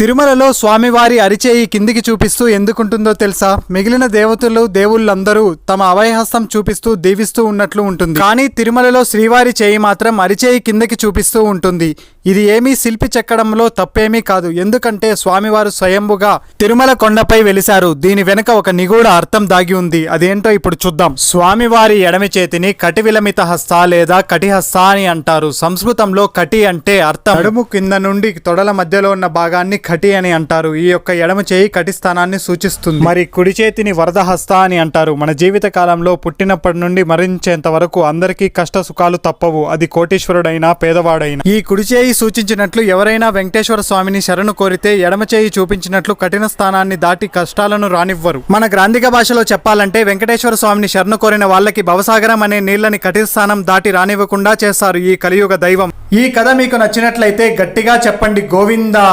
తిరుమలలో స్వామివారి అరిచేయి కిందికి చూపిస్తూ ఎందుకుంటుందో తెలుసా? మిగిలిన దేవతలు దేవుళ్ళందరూ తమ అభయహస్తం చూపిస్తూ దీవిస్తూ ఉన్నట్లు ఉంటుంది. కానీ తిరుమలలో శ్రీవారి చేయి మాత్రం అరిచేయి కిందకి చూపిస్తూ ఉంటుంది. ఇది ఏమీ శిల్పి చెక్కడంలో తప్పేమీ కాదు. ఎందుకంటే స్వామివారు స్వయంభుగా తిరుమల కొండపై వెలిశారు. దీని వెనుక ఒక నిగూఢ అర్థం దాగి ఉంది. అదేంటో ఇప్పుడు చూద్దాం. స్వామివారి ఎడమి చేతిని కటివిలమిత హస్త లేదా కటిహస్త అని అంటారు. సంస్కృతంలో కటి అంటే అర్థం నడుము కింద నుండి తొడల మధ్యలో ఉన్న భాగాన్ని కటి అని అంటారు. ఈ యొక్క ఎడమ చేయి కటి స్థానాన్ని సూచిస్తుంది. మరి కుడి చేతిని వరదహస్త అని అంటారు. మన జీవిత కాలంలో పుట్టినప్పటి నుండి మరణించేంత వరకు అందరికీ కష్ట సుఖాలు తప్పవు. అది కోటీశ్వరుడైనా పేదవాడైనా. ఈ కుడి చేయి సూచించినట్లు ఎవరైనా వెంకటేశ్వర స్వామిని శరణు కోరితే ఎడమ చేయి చూపించినట్లు కఠిన స్థానాన్ని దాటి కష్టాలను రానివ్వరు. మన గ్రాంధిక భాషలో చెప్పాలంటే వెంకటేశ్వర స్వామిని శరణు కోరిన వాళ్ళకి భవసాగరం అనే నీళ్లని కఠిన స్థానం దాటి రానివ్వకుండా చేస్తారు ఈ కలియుగ దైవం. ఈ కథ మీకు నచ్చినట్లయితే గట్టిగా చెప్పండి గోవిందా.